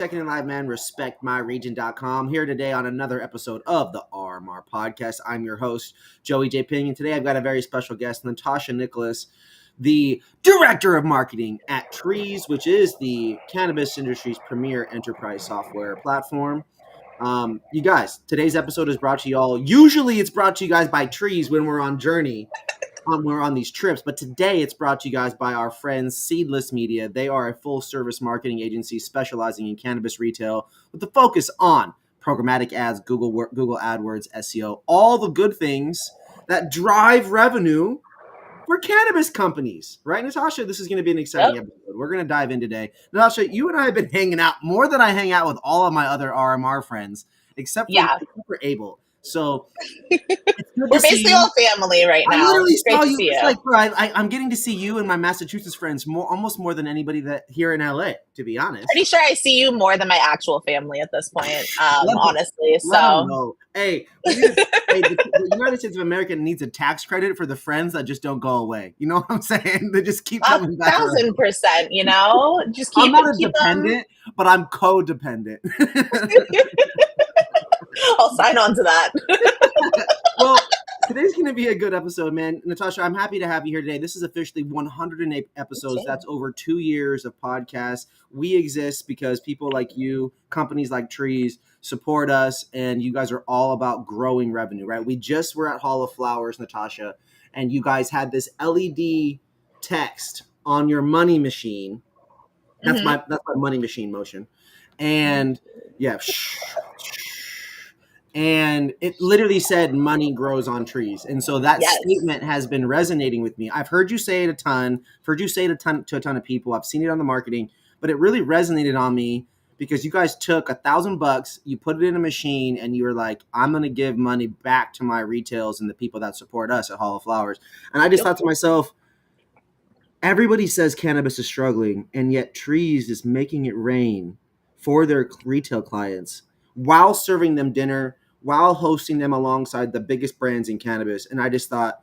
Checking in live, man. RespectMyRegion.com. Here today on another episode of the RMR Podcast. I'm your host, Joey JayPing, and today I've got a very special guest, Natasha Nicholas, the Director of Marketing at Treez, which is the cannabis industry's premier enterprise software platform. You guys, today's episode is brought to you all. Usually it's brought to you guys by Treez when we're on journey. We're on these trips, but today it's brought to you guys by our friends Seedless Media. They are a full-service marketing agency specializing in cannabis retail with the focus on programmatic ads, Google AdWords, SEO, all the good things that drive revenue for cannabis companies. Right, Natasha? This is going to be an exciting episode. We're going to dive in today. Natasha, you and I have been hanging out more than I hang out with all of my other RMR friends, except for Abel. So we're basically all family right now. I literally saw you. It's like, bro, I'm getting to see you and my Massachusetts friends almost more than anybody that here in LA, to be honest. Pretty sure I see you more than my actual family at this point, honestly. So, hey, the United States of America needs a tax credit for the friends that just don't go away. You know what I'm saying? They just keep coming back. 1,000%. You know, just keep. I'm not a dependent, but I'm codependent. I'll sign on to that. Well, today's going to be a good episode, man. Natasha, I'm happy to have you here today. This is officially 108 episodes. Okay. That's over 2 years of podcasts. We exist because people like you, companies like Treez, support us, and you guys are all about growing revenue, right? We just were at Hall of Flowers, Natasha, and you guys had this LED text on your money machine. That's my money machine motion. And yeah, and it literally said money grows on trees. And so that statement has been resonating with me. I've heard you say it a ton, to a ton of people. I've seen it on the marketing, but it really resonated on me because you guys took $1,000, you put it in a machine, and you were like, I'm going to give money back to my retails and the people that support us at Hall of Flowers. And I just thought to myself, everybody says cannabis is struggling, and yet Treez is making it rain for their retail clients while serving them dinner, while hosting them alongside the biggest brands in cannabis. And I just thought,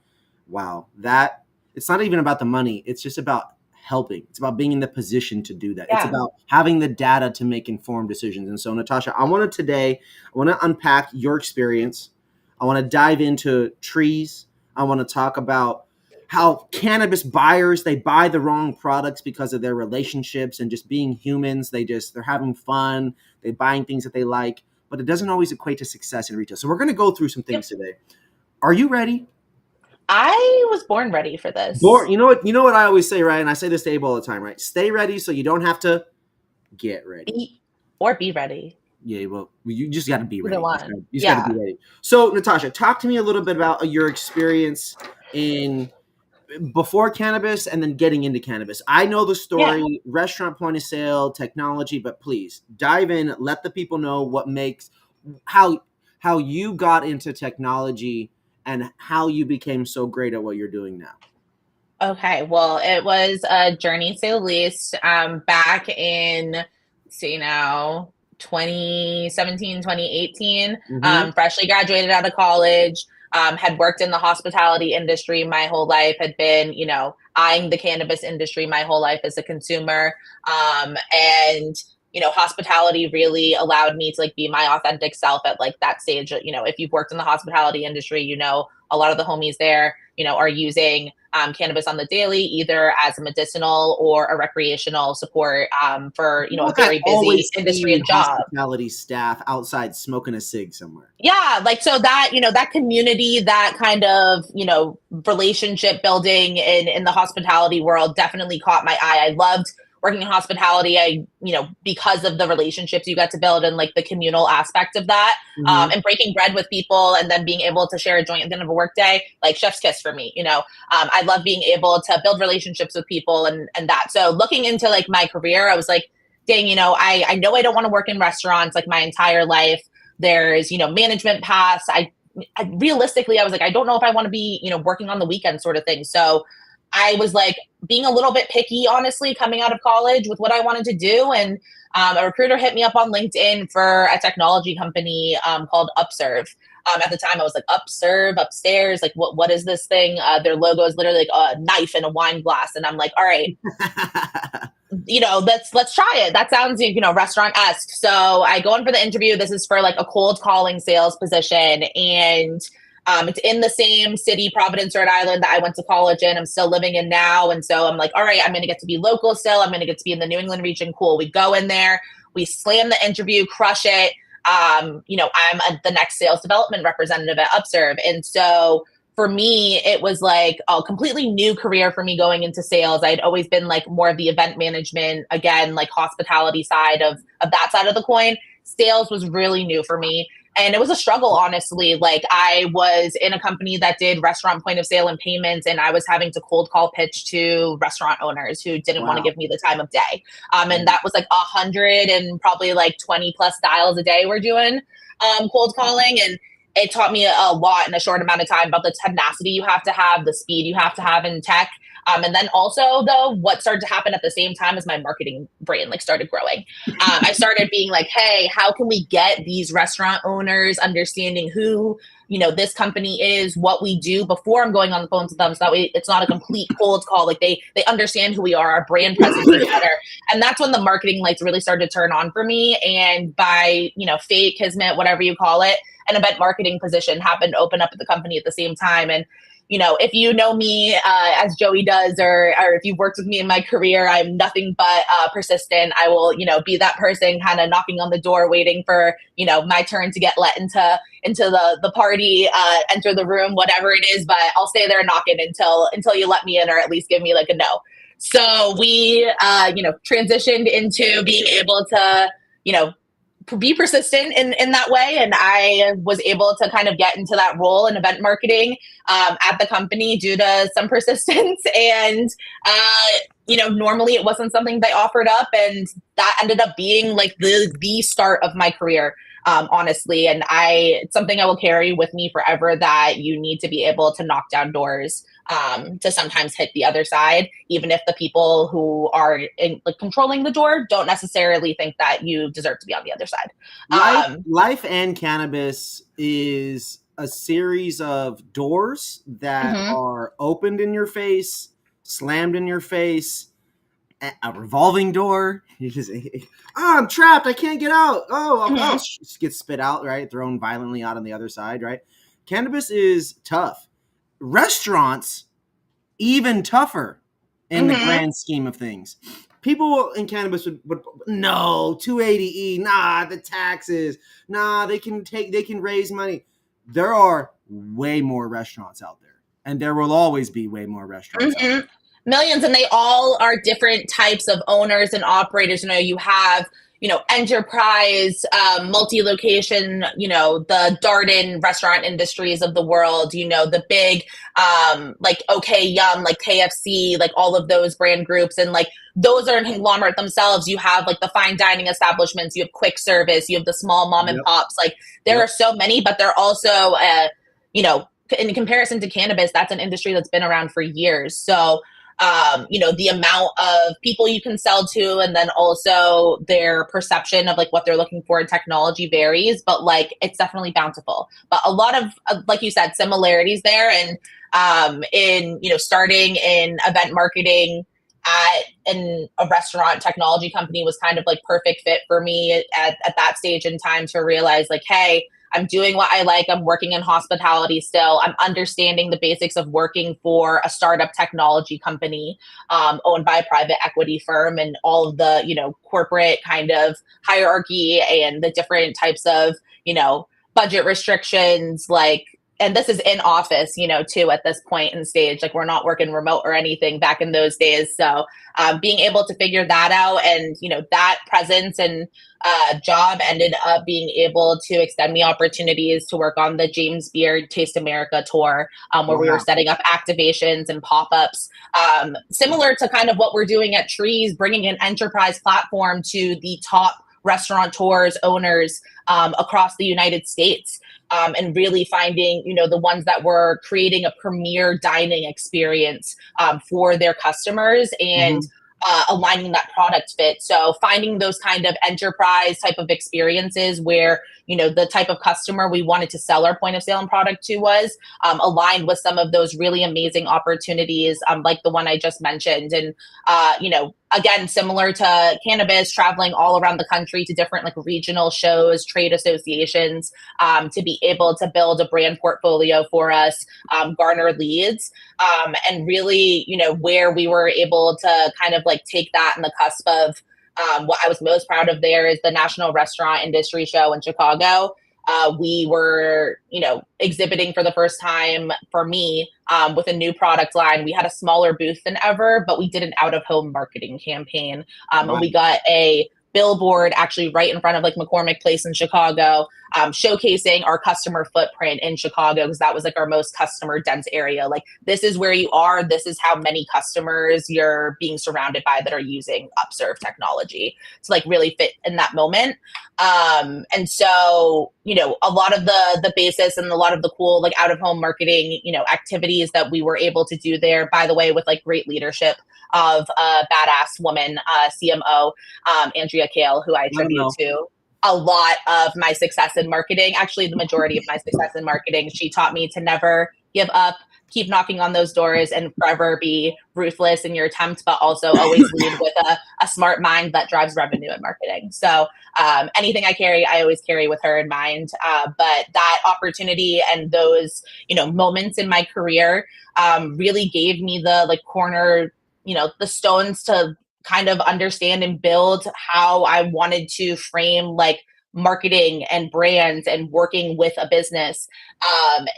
wow, that it's not even about the money. It's just about helping. It's about being in the position to do that. Yeah. It's about having the data to make informed decisions. And so, Natasha, I want to unpack your experience. I want to dive into Treez. I want to talk about how cannabis buyers, they buy the wrong products because of their relationships and just being humans. They're having fun. They're buying things that they like, but it doesn't always equate to success in retail. So we're going to go through some things today. Are you ready? I was born ready for this. You know what I always say, right? And I say this to Abel all the time, right? Stay ready so you don't have to get ready. Be ready. Yeah, well, you just got to be ready. You just got to be ready. So, Natasha, talk to me a little bit about your experience before cannabis and then getting into cannabis. I know the story, restaurant point of sale, technology, but please dive in, let the people know how you got into technology and how you became so great at what you're doing now. Okay, well, it was a journey to the least. Back in, 2017, 2018, freshly graduated out of college. Had worked in the hospitality industry my whole life, had been, eyeing the cannabis industry my whole life as a consumer. And, hospitality really allowed me to be my authentic self at that stage. If you've worked in the hospitality industry, a lot of the homies there, are using cannabis on the daily, either as a medicinal or a recreational support for, a very busy industry and job. Hospitality staff outside smoking a cig somewhere. Yeah. So that, that community, that kind of, relationship building in the hospitality world definitely caught my eye. I loved working in hospitality, because of the relationships you got to build and the communal aspect of that, and breaking bread with people and then being able to share a joint at the end of a workday, chef's kiss for me. I love being able to build relationships with people and that. So looking into my career, I was like, dang, I know I don't want to work in restaurants my entire life. There's, management paths. I realistically, I was like, I don't know if I want to be, working on the weekend sort of thing. So I was being a little bit picky, honestly, coming out of college with what I wanted to do. And a recruiter hit me up on LinkedIn for a technology company called Upserve. At the time, I was like, Upserve, upstairs, what is this thing? Their logo is literally a knife and a wine glass. And I'm like, all right, let's try it. That sounds, restaurant-esque. So I go in for the interview. This is for like a cold calling sales position. And it's in the same city, Providence, Rhode Island, that I went to college in. I'm still living in now. And so I'm like, all right, I'm going to get to be local still. I'm going to get to be in the New England region. Cool. We go in there, we slam the interview, crush it. I'm the next sales development representative at Upserve. And so for me, it was like a completely new career for me going into sales. I'd always been like more of the event management, again, like hospitality side of that side of the coin. Sales was really new for me. And it was a struggle, honestly. Like I was in a company that did restaurant point of sale and payments, and I was having to cold call pitch to restaurant owners who didn't want to give me the time of day. And that was like 100 and probably like 20 plus dials a day we're doing cold calling. And it taught me a lot in a short amount of time about the tenacity you have to have, the speed you have to have in tech. And then also, though, what started to happen at the same time is my marketing brain started growing. I started being like, hey, how can we get these restaurant owners understanding who, this company is, what we do before I'm going on the phone to them, so that way it's not a complete cold call. Like they understand who we are, our brand presence is better. And that's when the marketing lights really started to turn on for me. And by, fate, kismet, whatever you call it, an event marketing position happened to open up at the company at the same time. And if you know me as Joey does, or if you've worked with me in my career, I'm nothing but persistent. I will, be that person kind of knocking on the door, waiting for, my turn to get let into the party, enter the room, whatever it is. But I'll stay there knocking until you let me in, or at least give me like a no. So we, transitioned into being able to, be persistent in that way. And I was able to kind of get into that role in event marketing at the company due to some persistence. And, normally it wasn't something they offered up. And that ended up being like the start of my career, honestly. And it's something I will carry with me forever, that you need to be able to knock down doors to sometimes hit the other side, even if the people who are controlling the door don't necessarily think that you deserve to be on the other side. Life and cannabis is a series of doors that are opened in your face, slammed in your face, a revolving door. You just, I'm trapped. I can't get out. Just get spit out, right? Thrown violently out on the other side, right? Cannabis is tough. Restaurants, even tougher in the grand scheme of things. People in cannabis would no, 280E, nah, the taxes, nah, they can raise money. There are way more restaurants out there, and there will always be way more restaurants out there. Millions, and they all are different types of owners and operators. You have, enterprise, multi-location, the Darden restaurant industries of the world, the big, like OK Yum, like KFC, like all of those brand groups. And like, those are a conglomerate themselves. You have like the fine dining establishments, you have quick service, you have the small mom and pops. Like there are so many, but they're also, in comparison to cannabis, that's an industry that's been around for years. So, the amount of people you can sell to, and then also their perception of like what they're looking for in technology varies, but like it's definitely bountiful. But a lot of, like you said, similarities there. And starting in event marketing in a restaurant technology company was kind of like perfect fit for me at that stage in time to realize like, hey, I'm doing what I like. I'm working in hospitality still. I'm understanding the basics of working for a startup technology company owned by a private equity firm, and all of the, corporate kind of hierarchy and the different types of, budget restrictions, and this is in office, too, at this point in stage. Like we're not working remote or anything back in those days. So being able to figure that out, and, that presence and job ended up being able to extend me opportunities to work on the James Beard Taste America tour, where we were setting up activations and pop-ups, similar to kind of what we're doing at Treez, bringing an enterprise platform to the top restaurateurs, owners across the United States. And really finding, the ones that were creating a premier dining experience for their customers, and aligning that product fit. So finding those kind of enterprise type of experiences where, the type of customer we wanted to sell our point of sale and product to was aligned with some of those really amazing opportunities, like the one I just mentioned. And, again, similar to cannabis, traveling all around the country to different like regional shows, trade associations, to be able to build a brand portfolio for us, garner leads, and really, where we were able to kind of like take that in the cusp of what I was most proud of there is the National Restaurant Industry Show in Chicago. We were, exhibiting for the first time for me with a new product line. We had a smaller booth than ever, but we did an out-of-home marketing campaign. Wow. And we got a billboard actually right in front of like McCormick Place in Chicago, showcasing our customer footprint in Chicago, because that was like our most customer dense area. Like, this is where you are. This is how many customers you're being surrounded by that are using Upserve technology to like really fit in that moment. And so, a lot of the basis and a lot of the cool like out of home marketing, activities that we were able to do there, by the way, with like great leadership of a badass woman, CMO, Andrea Kale, who I attribute to a lot of my success in marketing. Actually, the majority of my success in marketing. She taught me to never give up, keep knocking on those doors, and forever be ruthless in your attempt, but also always lead with a smart mind that drives revenue in marketing. So anything I carry, I always carry with her in mind. But that opportunity and those, moments in my career really gave me the like corner, the stones to kind of understand and build how I wanted to frame like marketing and brands and working with a business.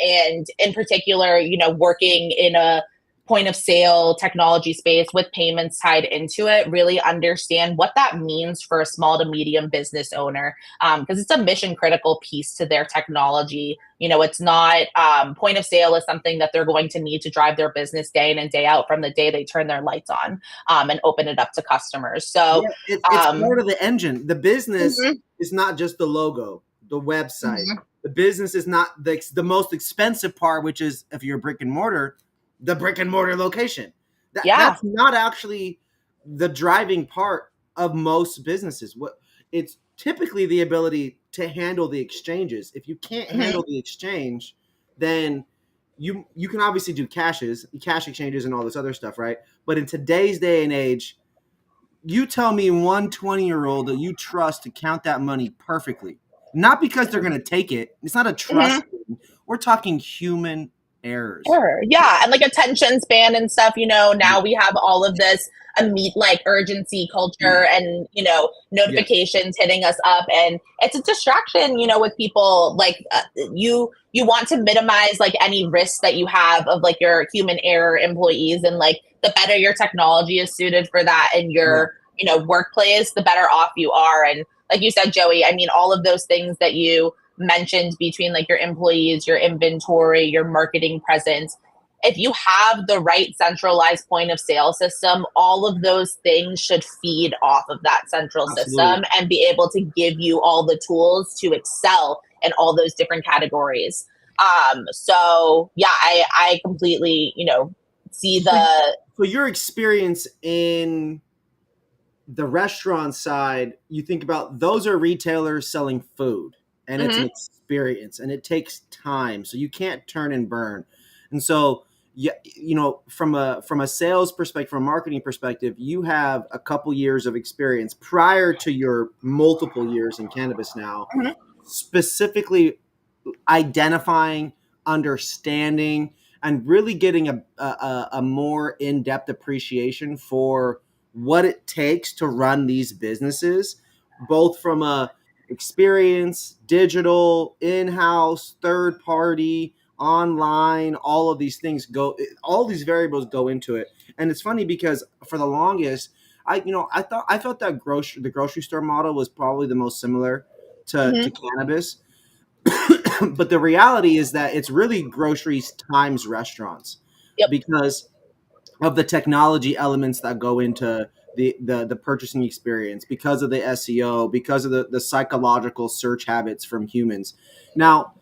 And in particular, working in a point of sale technology space with payments tied into it, really understand what that means for a small to medium business owner. Because it's a mission critical piece to their technology. It's not point of sale is something that they're going to need to drive their business day in and day out from the day they turn their lights on and open it up to customers. So it's part of the engine. The business is not just the logo, the website. The business is not the most expensive part, which is, if you're brick and mortar, the brick and mortar location. That's not actually the driving part of most businesses. It's typically the ability to handle the exchanges. If you can't handle the exchange, then you can obviously do cash exchanges and all this other stuff, right? But in today's day and age, you tell me one 20-year-old that you trust to count that money perfectly, not because they're going to take it. It's not a trust thing. We're talking human errors. Sure. Yeah. And like attention span and stuff, now we have all of this like urgency culture and, notifications hitting us up, and it's a distraction, with people like you want to minimize like any risks that you have of like your human error employees, and like the better your technology is suited for that in your, workplace, the better off you are. And like you said, Joey, I mean, all of those things that you mentioned between like your employees, your inventory, your marketing presence, if you have the right centralized point of sale system, all of those things should feed off of that central system and be able to give you all the tools to excel in all those different categories. So yeah, I completely, see the... So your experience in the restaurant side, you think about those are retailers selling food, and it's an experience, and it takes time. So you can't turn and burn. And so, from a sales perspective, from a marketing perspective, you have a couple years of experience prior to your multiple years in cannabis now, specifically identifying, understanding, and really getting a more in-depth appreciation for what it takes to run these businesses, both from a experience, digital, in-house, third party, online, all of these these variables go into it. And it's funny because for the longest, I felt that the grocery store model was probably the most similar to cannabis. But the reality is that it's really groceries times restaurants, because of the technology elements that go into the purchasing experience, because of the SEO, because of the psychological search habits from humans. Now,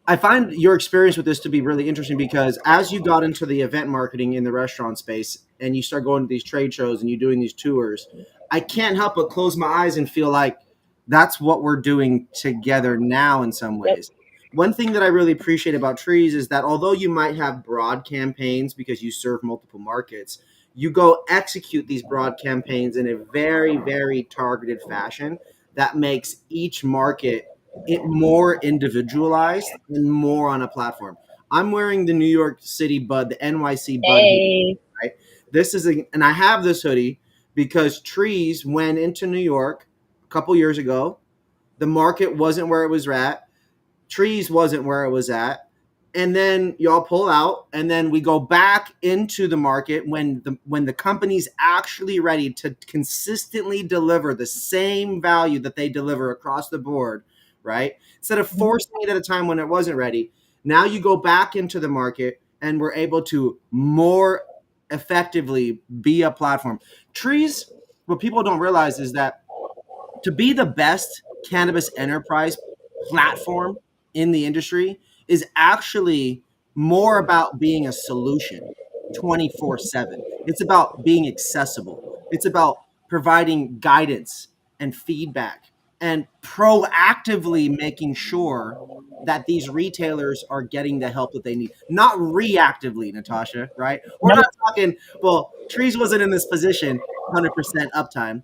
I find your experience with this to be really interesting, because as you got into the event marketing in the restaurant space and you start going to these trade shows and you're doing these tours, I can't help but close my eyes and feel like that's what we're doing together now in some ways. One thing that I really appreciate about Treez is that although you might have broad campaigns because you serve multiple markets, you go execute these broad campaigns in a very, very targeted fashion that makes each market more individualized and more on a platform. I'm wearing the New York City Bud, the NYC Bud hoodie, Hey. right? And I have this hoodie because Treez went into New York a couple years ago. The market wasn't where it was at. Treez wasn't where it was at. And then y'all pull out, and then we go back into the market when the company's actually ready to consistently deliver the same value that they deliver across the board, right? Instead of forcing it at a time when it wasn't ready, now you go back into the market and we're able to more effectively be a platform. Treez, what people don't realize is that to be the best cannabis enterprise platform in the industry is actually more about being a solution 24/7. It's about being accessible. It's about providing guidance and feedback and proactively making sure that these retailers are getting the help that they need, not reactively, Natasha, right? We're not talking, well, Trees wasn't in this position 100% uptime.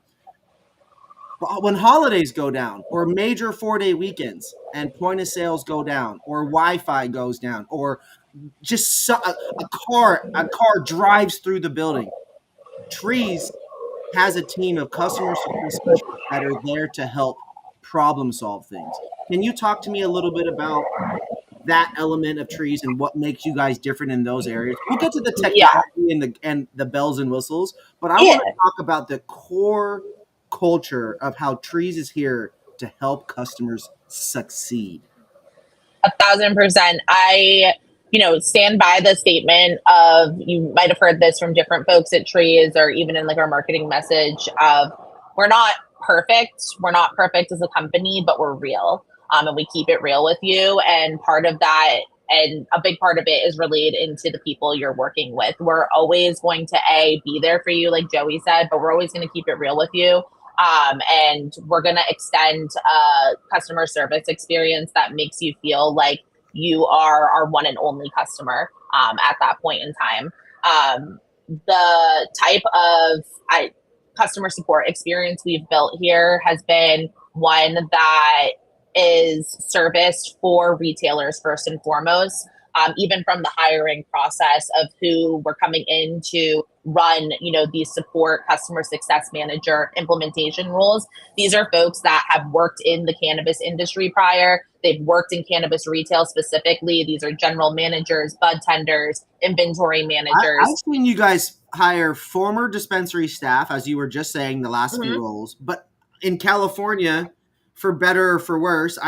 But when holidays go down, or major 4-day weekends, and point of sales go down, or Wi-Fi goes down, or just a car drives through the building, Trees has a team of customer service specialists that are there to help problem solve things. Can you talk to me a little bit about that element of Trees and what makes you guys different in those areas? We'll get to the Yeah. technology and the bells and whistles, but I Yeah. want to talk about the core culture of how Trees is here to help customers succeed. 1,000%. Stand by the statement of, you might have heard this from different folks at Treez or even in like our marketing message of, we're not perfect. We're not perfect as a company, but we're real. And we keep it real with you. And part of that, and a big part of it is related into the people you're working with. We're always going to be there for you, like Joey said, but we're always going to keep it real with you. And we're going to extend a customer service experience that makes you feel like you are our one and only customer at that point in time. The type of customer support experience we've built here has been one that is serviced for retailers first and foremost. Even from the hiring process of who we're coming in to run, these support customer success manager implementation roles. These are folks that have worked in the cannabis industry prior. They've worked in cannabis retail specifically. These are general managers, bud tenders, inventory managers. I've seen you guys hire former dispensary staff, as you were just saying, the last few roles, but in California, for better or for worse,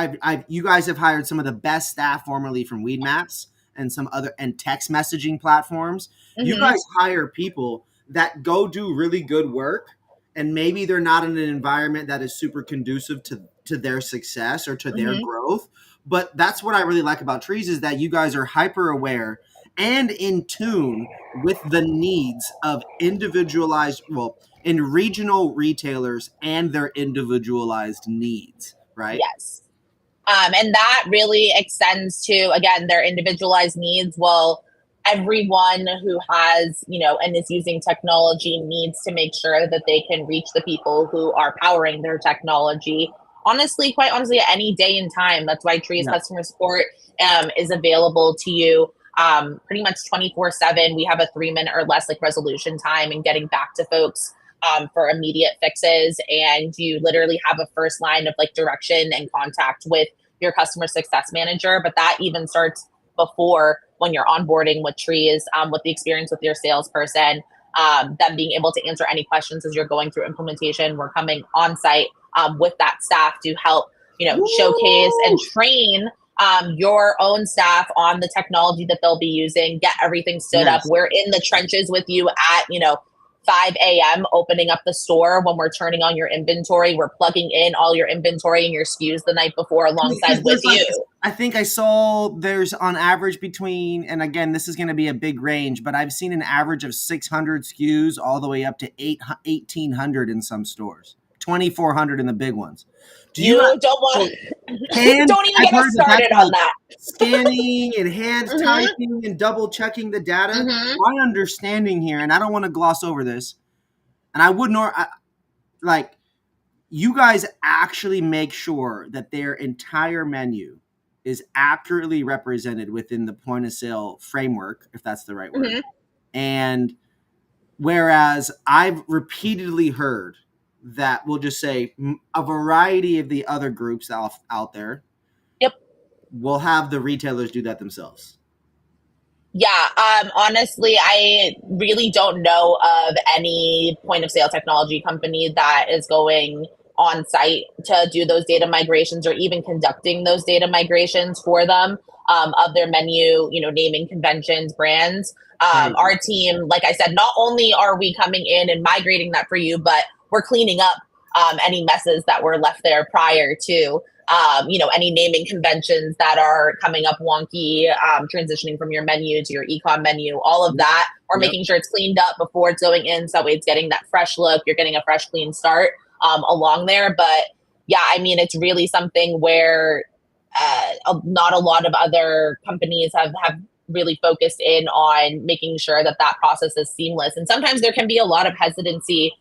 you guys have hired some of the best staff formerly from Weed Maps and some other and text messaging platforms. You guys hire people that go do really good work, and maybe they're not in an environment that is super conducive to their success or to their growth. But that's what I really like about Trees is that you guys are hyper aware and in tune with the needs of in regional retailers and their individualized needs, right? Yes. And that really extends to, again, their individualized needs. Well, everyone who has, and is using technology needs to make sure that they can reach the people who are powering their technology. Honestly, quite honestly, at any day and time. That's why Treez customer support is available to you pretty much 24/7. We have a 3-minute or less resolution time and getting back to folks for immediate fixes. And you literally have a first line of direction and contact with your customer success manager. But that even starts before, when you're onboarding with Treez, with the experience with your salesperson, them being able to answer any questions as you're going through implementation. We're coming on site with that staff to help, showcase and train your own staff on the technology that they'll be using, get everything stood up. We're in the trenches with you at, 5 a.m. opening up the store. When we're turning on your inventory, we're plugging in all your inventory and your SKUs the night before alongside with you. I think I saw there's on average between, and again, this is going to be a big range, but I've seen an average of 600 SKUs all the way up to 1,800 in some stores, 2,400 in the big ones. You don't want hand. Don't even I've get us heard started on that. Scanning and hand typing and double checking the data. My understanding here, and I don't want to gloss over this, and I wouldn't, like, you guys actually make sure that their entire menu is accurately represented within the point of sale framework, if that's the right word. And whereas I've repeatedly heard that, we'll just say a variety of the other groups out there will have the retailers do that themselves. Yeah, honestly, I really don't know of any point of sale technology company that is going on site to do those data migrations or even conducting those data migrations for them, of their menu, naming conventions, brands. Our team, like I said, not only are we coming in and migrating that for you, but we're cleaning up any messes that were left there prior to. Any naming conventions that are coming up wonky, transitioning from your menu to your e-com menu, all of that, or making sure it's cleaned up before it's going in. So that way it's getting that fresh look. You're getting a fresh, clean start along there. But yeah, I mean, it's really something where not a lot of other companies have really focused in on making sure that process is seamless. And sometimes there can be a lot of hesitancy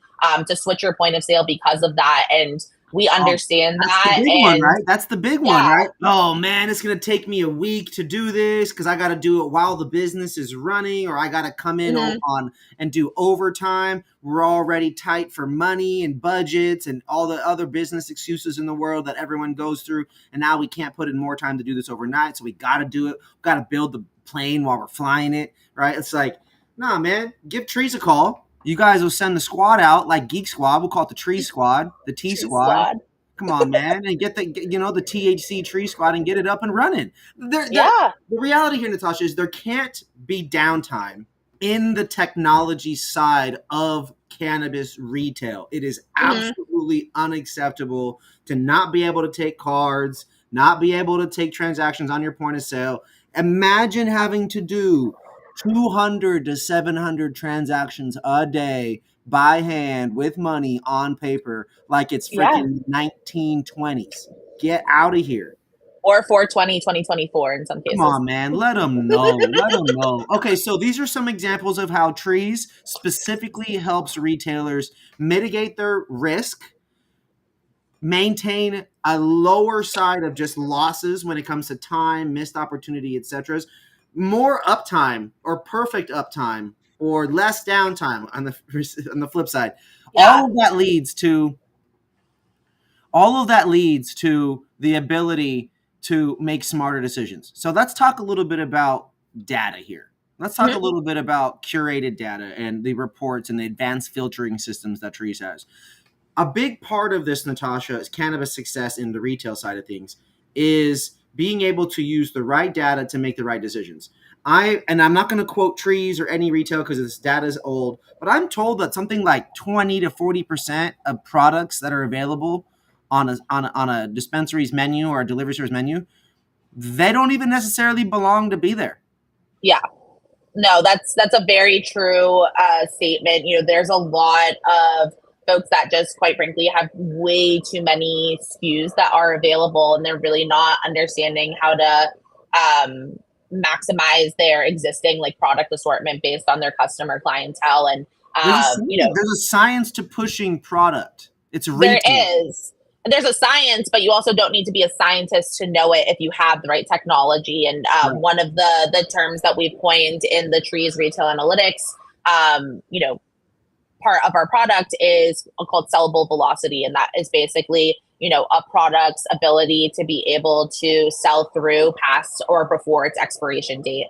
to switch your point of sale because of that. And we understand that's the big one, right? That's the big one, right? Oh man, it's gonna take me a week to do this because I got to do it while the business is running, or I got to come in on and do overtime. We're already tight for money and budgets and all the other business excuses in the world that everyone goes through, and now we can't put in more time to do this overnight, so we got to do it. We got to build the plane while we're flying it, right? It's like, nah, man, give Treez a call. You guys will send the squad out, like Geek Squad. We'll call it the Treez Squad, the T Squad. Come on, man, and get the THC Treez Squad and get it up and running. The reality here, Natasha, is there can't be downtime in the technology side of cannabis retail. It is absolutely unacceptable to not be able to take cards, not be able to take transactions on your point of sale. Imagine having to do 200 to 700 transactions a day by hand with money on paper like it's freaking 1920s. Get out of here. Or 420, 2024 in some cases. Come on, man. Let them know. Let them know. Okay, so these are some examples of how Treez specifically helps retailers mitigate their risk, maintain a lower side of just losses when it comes to time, missed opportunity, etc. More uptime or perfect uptime or less downtime on the flip side. All of that leads to the ability to make smarter decisions. So let's talk a little bit about data here. Let's talk a little bit about curated data and the reports and the advanced filtering systems that Treez has. A big part of this, Natasha, is cannabis success in the retail side of things is being able to use the right data to make the right decisions. I'm not going to quote Treez or any retail because this data is old, but I'm told that something like 20 to 40% of products that are available on a dispensary's menu or a delivery store's menu, they don't even necessarily belong to be there. Yeah. No, that's a very true statement. There's a lot of folks that just, quite frankly, have way too many SKUs that are available, and they're really not understanding how to maximize their existing product assortment based on their customer clientele. And there's a science to pushing product. It's retail. There is. There's a science, but you also don't need to be a scientist to know it if you have the right technology. And one of the terms that we've coined in the Treez Retail Analytics, part of our product is called sellable velocity. And that is basically, a product's ability to be able to sell through past or before its expiration date.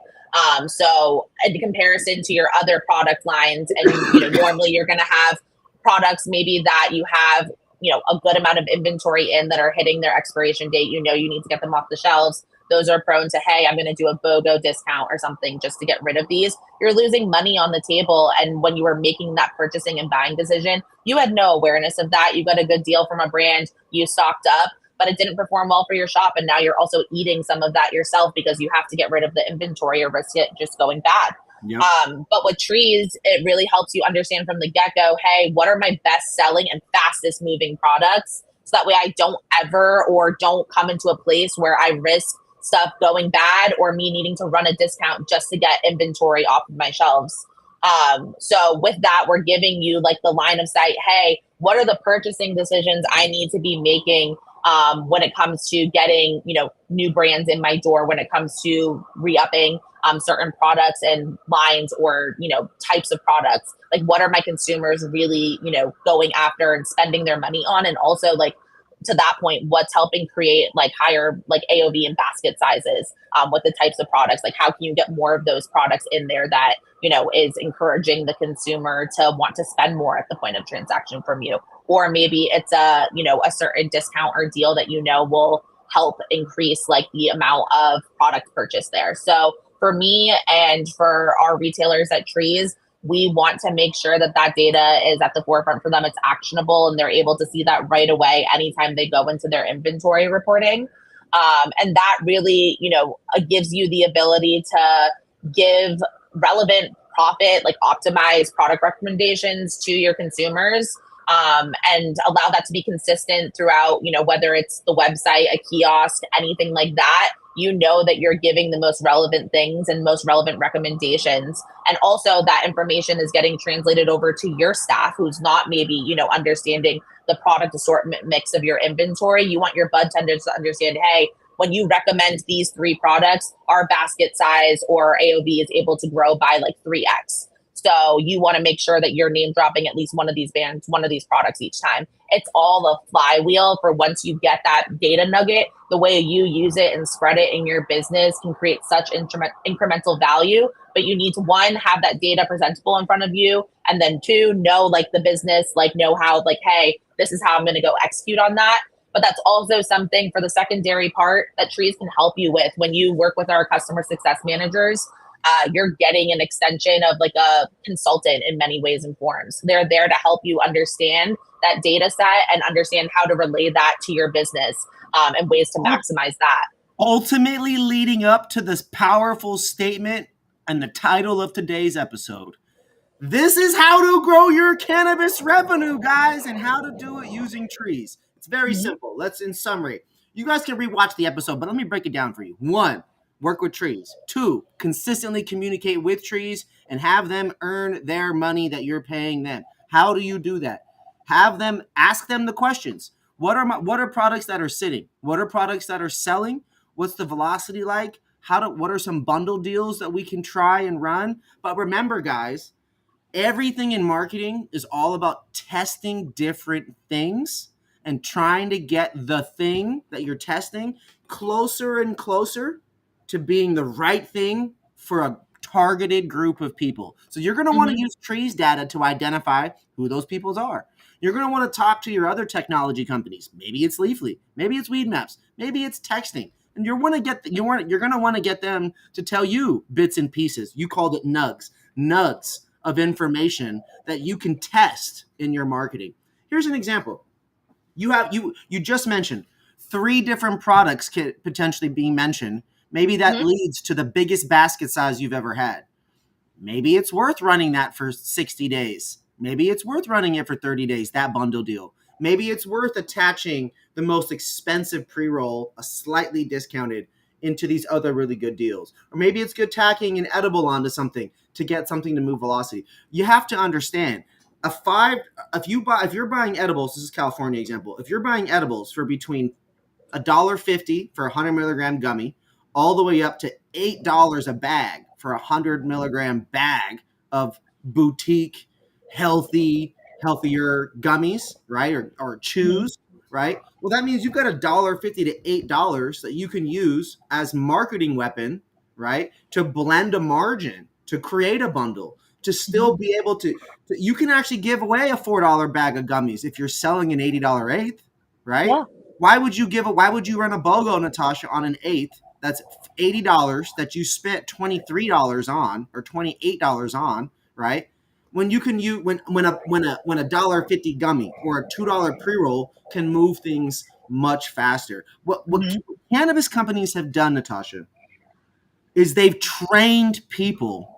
So in comparison to your other product lines, and normally you're going to have products maybe that you have a good amount of inventory in that are hitting their expiration date, you need to get them off the shelves. Those are prone to, hey, I'm going to do a BOGO discount or something just to get rid of these. You're losing money on the table. And when you were making that purchasing and buying decision, you had no awareness of that. You got a good deal from a brand, you stocked up, but it didn't perform well for your shop. And now you're also eating some of that yourself because you have to get rid of the inventory or risk it just going bad. Yep. But with Treez, it really helps you understand from the get-go, hey, what are my best selling and fastest moving products so that way I don't ever or don't come into a place where I risk stuff going bad or me needing to run a discount just to get inventory off of my shelves. So with that, we're giving you like the line of sight. Hey, what are the purchasing decisions I need to be making when it comes to getting, new brands in my door, when it comes to re-upping certain products and lines or, types of products? Like, what are my consumers really, going after and spending their money on? And also, like, to that point, what's helping create like higher like AOV and basket sizes with the types of products? Like, how can you get more of those products in there that, is encouraging the consumer to want to spend more at the point of transaction from you? Or maybe it's a certain discount or deal that will help increase like the amount of product purchase there. So for me and for our retailers at Treez, we want to make sure that that data is at the forefront for them. It's actionable and they're able to see that right away anytime they go into their inventory reporting. And that really, gives you the ability to give relevant profit, like optimized product recommendations to your consumers, and allow that to be consistent throughout, whether it's the website, a kiosk, anything like that. That you're giving the most relevant things and most relevant recommendations. And also that information is getting translated over to your staff who's not maybe, understanding the product assortment mix of your inventory. You want your budtenders to understand, hey, when you recommend these 3 products, our basket size or AOV is able to grow by like 3x. So you want to make sure that you're name dropping at least one of these brands, one of these products each time. It's all a flywheel for once you get that data nugget, the way you use it and spread it in your business can create such incremental value. But you need to, 1, have that data presentable in front of you. And then 2, know like the business, like know how, like, hey, this is how I'm going to go execute on that. But that's also something for the secondary part that Treez can help you with when you work with our customer success managers. You're getting an extension of like a consultant in many ways and forms. They're there to help you understand that data set and understand how to relay that to your business and ways to maximize that. Ultimately leading up to this powerful statement and the title of today's episode. This is how to grow your cannabis revenue, guys, and how to do it using Treez. It's very simple. Let's, in summary, you guys can rewatch the episode, but let me break it down for you. 1, work with Treez. 2, consistently communicate with Treez and have them earn their money that you're paying them. How do you do that? Ask them the questions. What are products that are sitting? What are products that are selling? What's the velocity like? What are some bundle deals that we can try and run? But remember, guys, everything in marketing is all about testing different things and trying to get the thing that you're testing closer and closer to being the right thing for a targeted group of people. So you're going to want to use Treez data to identify who those people are. You're going to want to talk to your other technology companies. Maybe it's Leafly, maybe it's Weedmaps, maybe it's texting. And you're going to want to get them to tell you bits and pieces. You called it nugs of information that you can test in your marketing. Here's an example. You just mentioned 3 different products potentially being mentioned. Maybe that leads to the biggest basket size you've ever had. Maybe it's worth running that for 60 days. Maybe it's worth running it for 30 days, that bundle deal. Maybe it's worth attaching the most expensive pre-roll, a slightly discounted, into these other really good deals. Or maybe it's good tacking an edible onto something to get something to move velocity. You have to understand, if you're buying edibles, this is California example, if you're buying edibles for between $1.50 for a 100 milligram gummy, all the way up to $8 a bag for a 100 milligram bag of boutique, healthier gummies, right? Or chews, right? Well, that means you've got $1.50 to $8 that you can use as marketing weapon, right? To blend a margin, to create a bundle, to still be able to you can actually give away a $4 bag of gummies if you're selling an $80 eighth, right? Yeah. Why would you run a BOGO, Natasha, on an eighth that's $80 that you spent $23 on or $28 on, right? When you can use when a $1.50 gummy or a $2 pre-roll can move things much faster. What cannabis companies have done, Natasha, is they've trained people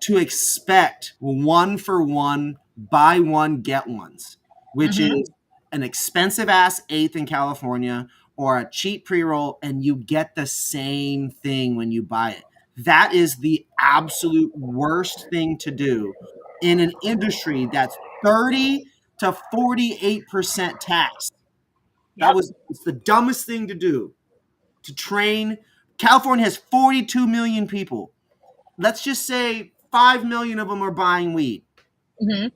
to expect 1-for-1, buy one, get ones, which is an expensive ass eighth in California or a cheap pre-roll, and you get the same thing when you buy it. That is the absolute worst thing to do in an industry that's 30 to 48% taxed. Yep. It's the dumbest thing to do, to train. California has 42 million people. Let's just say 5 million of them are buying weed. Mm-hmm.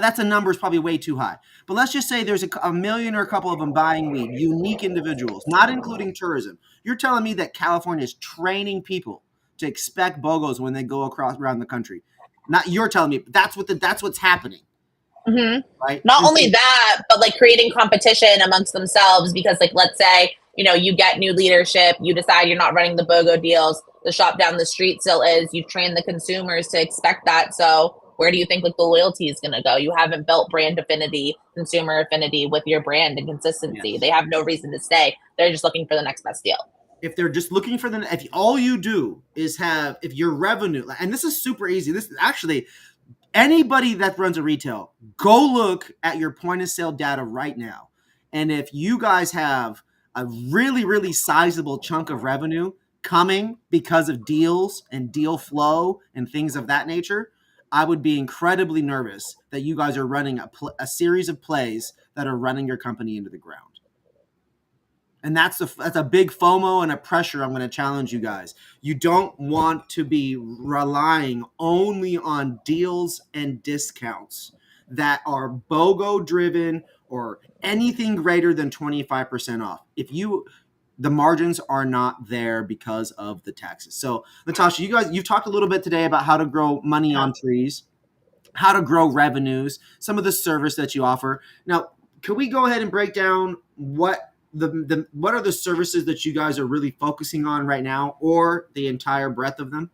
That's a number is probably way too high. But let's just say there's a million or a couple of them buying weed, unique individuals, not including tourism. You're telling me that California is training people to expect BOGOs when they go across around the country. Not you're telling me, but that's what's happening. Mm-hmm. Right? Not only that, but like creating competition amongst themselves, because like, let's say, you get new leadership, you decide you're not running the BOGO deals, the shop down the street still is, you've trained the consumers to expect that. So where do you think like the loyalty is going to go? You haven't built brand affinity, consumer affinity with your brand and consistency. Yes. They have no reason to stay. They're just looking for the next best deal. If they're just looking for if all you do is if your revenue, and this is super easy, this is actually, anybody that runs a retail, go look at your point of sale data right now. And if you guys have a really, really sizable chunk of revenue coming because of deals and deal flow and things of that nature, I would be incredibly nervous that you guys are running a series of plays that are running your company into the ground. And that's a big FOMO and a pressure I'm going to challenge you guys. You don't want to be relying only on deals and discounts that are BOGO driven or anything greater than 25% off. The margins are not there because of the taxes. So Natasha, you've talked a little bit today about how to grow money on Treez, how to grow revenues, some of the service that you offer. Now, can we go ahead and break down what are the services that you guys are really focusing on right now, or the entire breadth of them?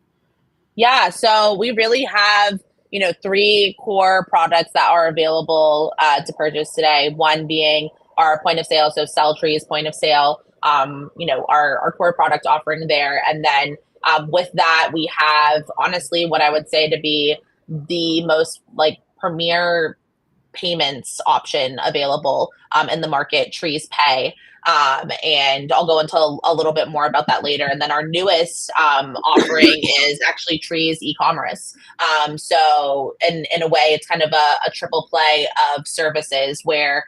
Yeah, so we really have, 3 core products that are available to purchase today. One being our point of sale, so sell Treez point of sale, our core product offering there. And then with that, we have honestly what I would say to be the most like premier payments option available in the market, Treez Pay. And I'll go into a little bit more about that later. And then our newest offering is actually Treez e-commerce. So in a way, it's kind of a triple play of services where,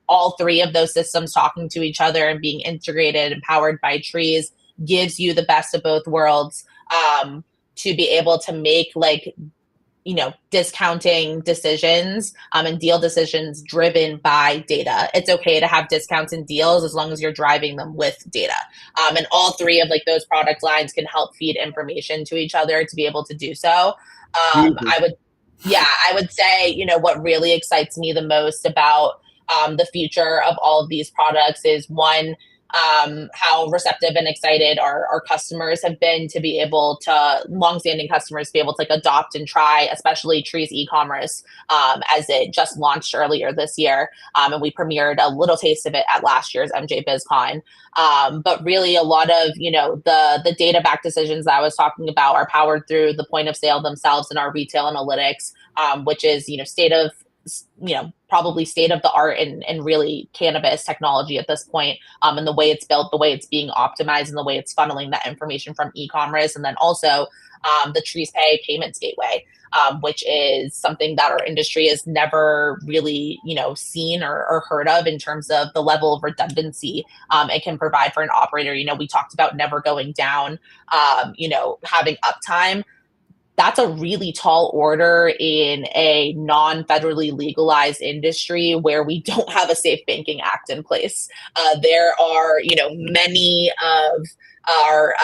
all 3 of those systems talking to each other and being integrated and powered by Treez gives you the best of both worlds to be able to make like discounting decisions and deal decisions driven by data. It's okay to have discounts and deals as long as you're driving them with data. And all 3 of like those product lines can help feed information to each other to be able to do so. I would say, what really excites me the most about the future of all of these products is one, how receptive and excited our customers have been to be able to, longstanding customers, to be able to like adopt and try, especially Treez e-commerce, as it just launched earlier this year. And we premiered a little taste of it at last year's MJ BizCon. But really a lot of, the data back decisions that I was talking about are powered through the point of sale themselves and our retail analytics, which is, probably state of the art and really cannabis technology at this point, and the way it's built, the way it's being optimized, and the way it's funneling that information from e-commerce. And then also the Treez Pay payments gateway, which is something that our industry has never really, seen or heard of in terms of the level of redundancy it can provide for an operator. We talked about never going down, having uptime. That's a really tall order in a non-federally legalized industry where we don't have a Safe Banking Act in place. There are, many of our,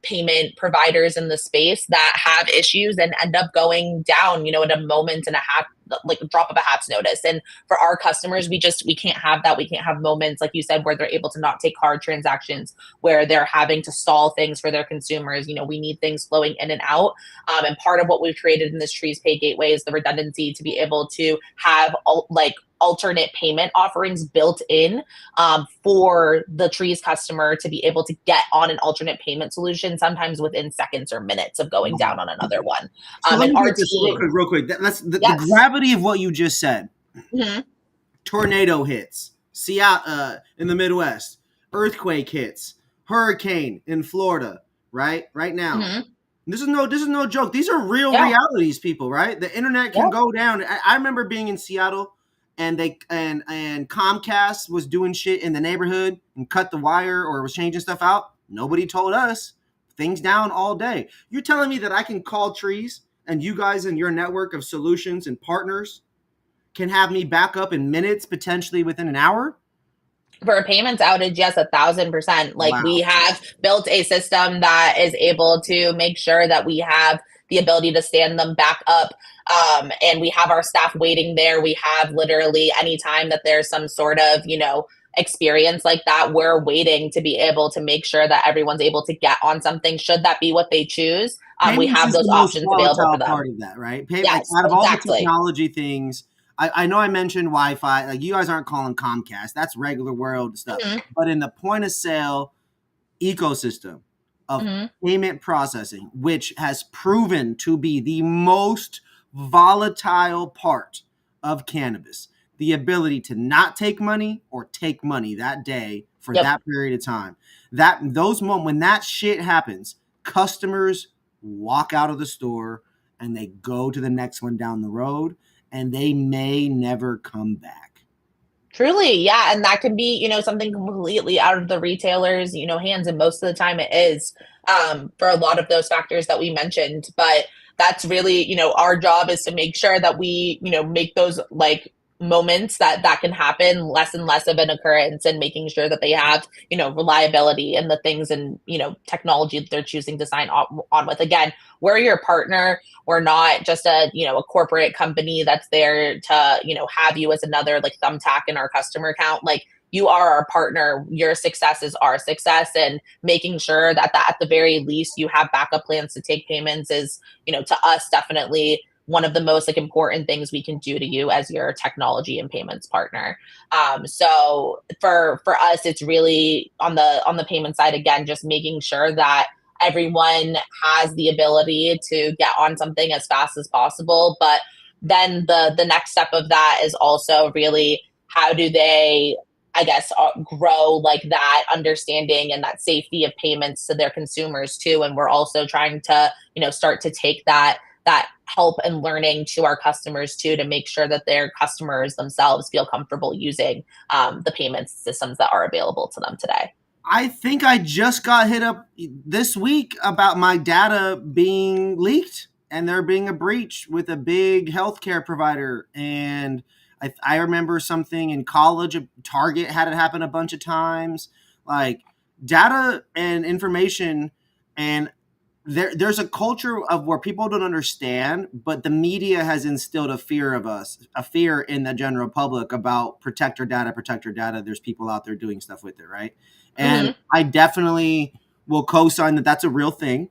payment providers in the space that have issues and end up going down, at a moment and a half, like a drop of a hat's notice. And for our customers, we can't have that. We can't have moments, like you said, where they're able to not take card transactions, where they're having to stall things for their consumers. We need things flowing in and out. And part of what we've created in this Treez Pay gateway is the redundancy to be able to have alternate payment offerings built in for the Treez customer to be able to get on an alternate payment solution, sometimes within seconds or minutes of going down on another one. So let me get this real quick. That's the gravity of what you just said. Mm-hmm. tornado hits, Seattle in the Midwest, earthquake hits, hurricane in Florida, right now. Mm-hmm. This is no joke. These are real realities, people, right? The internet can go down. I remember being in Seattle, and Comcast was doing shit in the neighborhood and cut the wire or was changing stuff out. Nobody told us. Things down all day. You're telling me that I can call Treez and you guys in your network of solutions and partners can have me back up in minutes, potentially within an hour? For a payments outage, yes, 1,000%. Like, Wow. we have built a system that is able to make sure that we have the ability to stand them back up. And we have our staff waiting there. We have literally anytime that there's some sort of, experience like that, we're waiting to be able to make sure that everyone's able to get on something, should that be what they choose. We have those options available for them. Part of that, right? Yes, out of all the technology things, I know I mentioned Wi-Fi. Like, you guys aren't calling Comcast. That's regular world stuff. Mm-hmm. But in the point of sale ecosystem of payment processing, which has proven to be the most volatile part of cannabis, the ability to not take money or take money that day for that period of time. When that shit happens, customers walk out of the store and they go to the next one down the road, and they may never come back. Truly, yeah. And that can be, something completely out of the retailer's, hands. And most of the time it is, for a lot of those factors that we mentioned. But that's really, our job is to make sure that we, make those like moments that can happen less and less of an occurrence, and making sure that they have, reliability and the things and, technology that they're choosing to sign on with. Again, we're your partner. We're not just a corporate company that's there to, have you as another like thumbtack in our customer account. Like, you are our partner. Your success is our success, and making sure that at the very least you have backup plans to take payments is, to us, definitely one of the most like important things we can do to you as your technology and payments partner. So for us, it's really on the payment side, again, just making sure that everyone has the ability to get on something as fast as possible. But then the next step of that is also really, how do they, I guess, grow like that understanding and that safety of payments to their consumers too. And we're also trying to, start to take that help and learning to our customers too, to make sure that their customers themselves feel comfortable using the payment systems that are available to them today. I think I just got hit up this week about my data being leaked and there being a breach with a big healthcare provider. And I remember something in college, Target had it happen a bunch of times. Like, data and information, and there's a culture of where people don't understand, but the media has instilled a fear in the general public about protect your data. There's people out there doing stuff with it, right? And I definitely will co-sign that that's a real thing.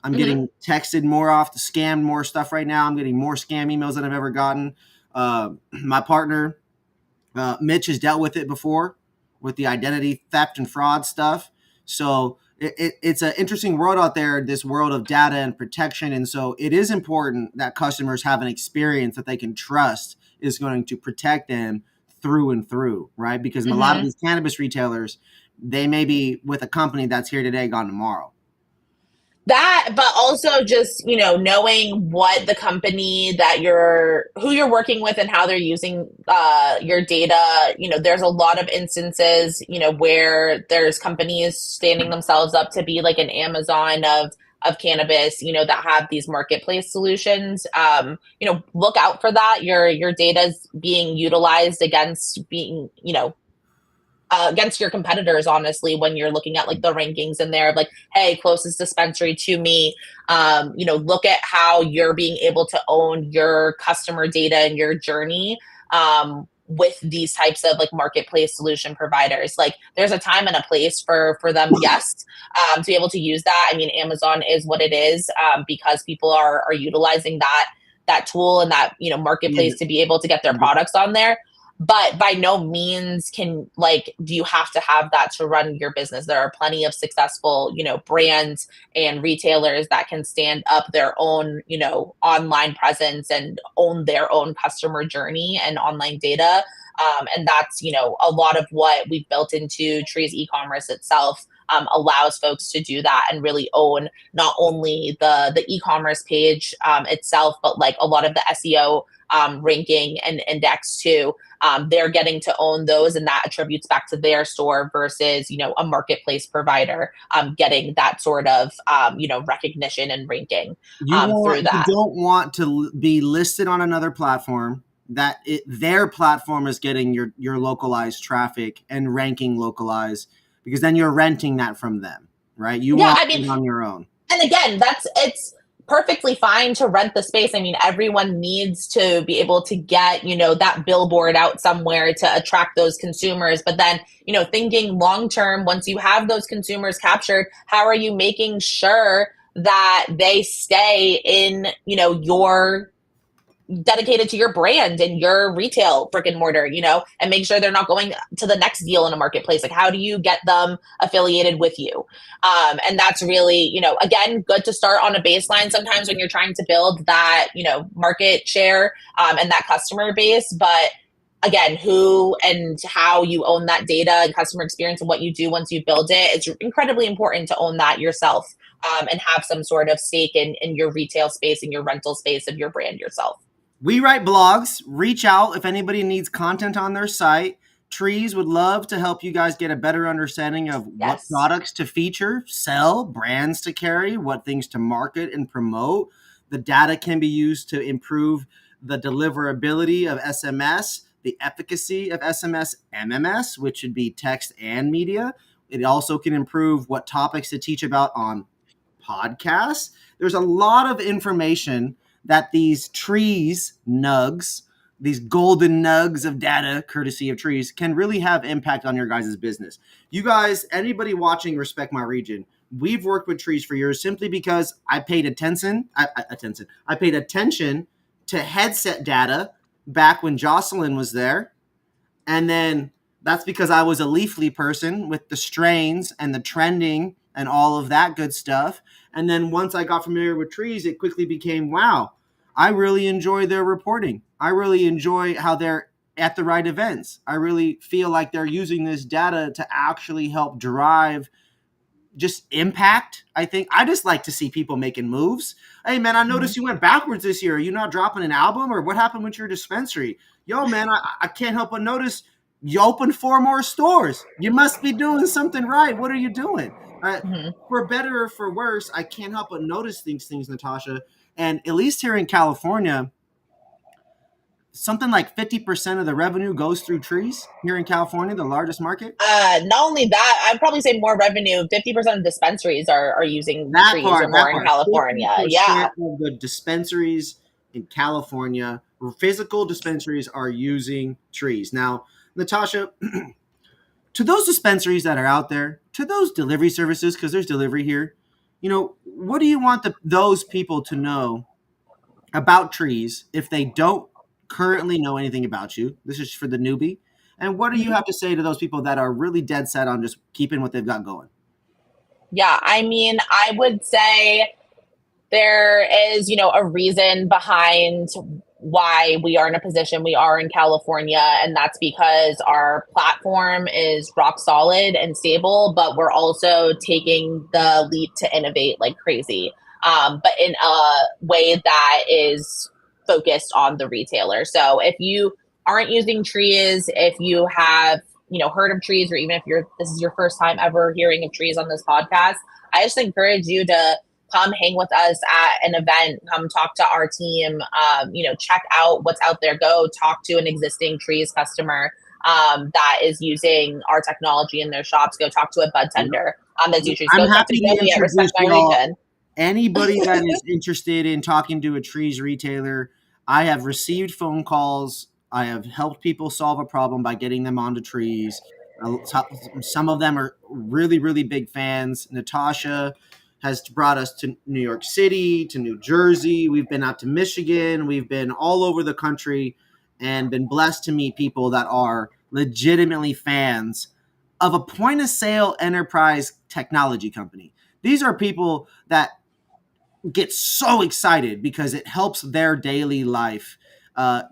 I'm getting texted more scammed more stuff right now. I'm getting more scam emails than I've ever gotten. My partner, Mitch, has dealt with it before with the identity theft and fraud stuff. So it's an interesting world out there, this world of data and protection. And so it is important that customers have an experience that they can trust is going to protect them through and through, right? Because a lot of these cannabis retailers, they may be with a company that's here today, gone tomorrow. That, but also just, knowing what the company who you're working with and how they're using your data. There's a lot of instances, where there's companies standing themselves up to be like an Amazon of cannabis, that have these marketplace solutions. Look out for that. Your data's being utilized against being, against your competitors, honestly, when you're looking at like the rankings in there, like, hey, closest dispensary to me, look at how you're being able to own your customer data and your journey with these types of like marketplace solution providers. Like, there's a time and a place for them, yes, to be able to use that. I mean, Amazon is what it is, because people are utilizing that tool and that, marketplace to be able to get their products on there. But by no means do you have to have that to run your business. There are plenty of successful, brands and retailers that can stand up their own, online presence and own their own customer journey and online data. And that's, a lot of what we've built into Treez e-commerce itself. Allows folks to do that and really own not only the e-commerce page itself, but like a lot of the SEO ranking and index too. They're getting to own those, and that attributes back to their store versus a marketplace provider getting that sort of recognition and ranking through that. You don't want to be listed on another platform that their platform is getting your localized traffic and ranking localized, because then you're renting that from them, right? You want it on your own. And again, it's perfectly fine to rent the space. I mean, everyone needs to be able to get, that billboard out somewhere to attract those consumers. But then, thinking long term, once you have those consumers captured, how are you making sure that they stay in, your dedicated to your brand and your retail brick and mortar, and make sure they're not going to the next deal in a marketplace? Like, how do you get them affiliated with you? And that's really, again, good to start on a baseline sometimes when you're trying to build that, market share and that customer base. But again, who and how you own that data and customer experience and what you do once you build it, it's incredibly important to own that yourself and have some sort of stake in your retail space and your rental space of your brand yourself. We write blogs. Reach out if anybody needs content on their site. Treez would love to help you guys get a better understanding of what products to feature, sell, brands to carry, what things to market and promote. The data can be used to improve the deliverability of SMS, the efficacy of SMS MMS, which should be text and media. It also can improve what topics to teach about on podcasts. There's a lot of information that these Treez nugs, these golden nugs of data, courtesy of Treez, can really have impact on your guys' business. You guys, anybody watching Respect My Region, we've worked with Treez for years simply because I paid attention to headset data back when Jocelyn was there. And then that's because I was a Leafly person with the strains and the trending and all of that good stuff. And then once I got familiar with Treez, it quickly became, wow, I really enjoy their reporting. I really enjoy how they're at the right events. I really feel like they're using this data to actually help drive just impact. I think I just like to see people making moves. Hey, man, I noticed you went backwards this year. Are you not dropping an album, or what happened with your dispensary? Yo, man, I can't help but notice you opened 4 more stores. You must be doing something right. What are you doing? For better or for worse, I can't help but notice these things, Natasha. And at least here in California, something like 50% of the revenue goes through Treez here in California, the largest market. Not only that, I'd probably say more revenue. 50% of dispensaries are using Treez or more in California. Yeah. Of the dispensaries in California, physical dispensaries, are using Treez. Now, Natasha, to those dispensaries that are out there, to those delivery services, because there's delivery here, what do you want those people to know about Treez if they don't currently know anything about you? This is for the newbie. And what do you have to say to those people that are really dead set on just keeping what they've got going? Yeah, I mean, I would say there is, a reason behind why we are in a position we are in California, and that's because our platform is rock solid and stable, but we're also taking the leap to innovate like crazy, but in a way that is focused on the retailer. So if you aren't using Treez, if you have heard of Treez, or even if this is your first time ever hearing of Treez on this podcast, I just encourage you to come hang with us at an event, come talk to our team, check out what's out there, go talk to an existing Treez customer that is using our technology in their shops, go talk to a bud tender that's using Treez. I'm happy to introduce y'all. Anybody that is interested in talking to a Treez retailer, I have received phone calls. I have helped people solve a problem by getting them onto Treez. Some of them are really, really big fans. Natasha has brought us to New York City, to New Jersey. We've been out to Michigan. We've been all over the country and been blessed to meet people that are legitimately fans of a point-of-sale enterprise technology company. These are people that get so excited because it helps their daily life.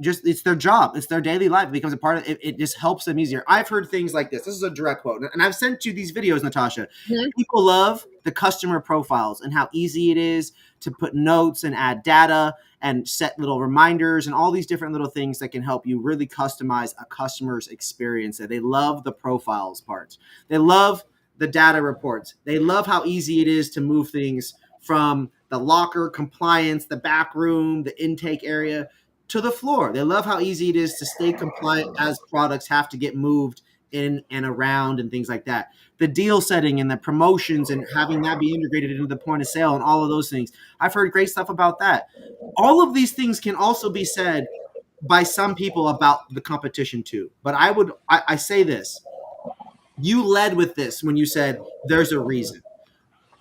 just it's their job, it's their daily life. It becomes a part of it. It just helps them easier. I've heard things like this. This is a direct quote, and I've sent you these videos, Natasha. Mhm. People love the customer profiles and how easy it is to put notes and add data and set little reminders and all these different little things that can help you really customize a customer's experience. They love the profiles parts. They love the data reports. They love how easy it is to move things from the locker compliance, the back room, the intake area to the floor. They love how easy it is to stay compliant as products have to get moved in and around and things like that. The deal setting and the promotions and having that be integrated into the point of sale and all of those things. I've heard great stuff about that. All of these things can also be said by some people about the competition too. But I say this. You led with this when you said there's a reason.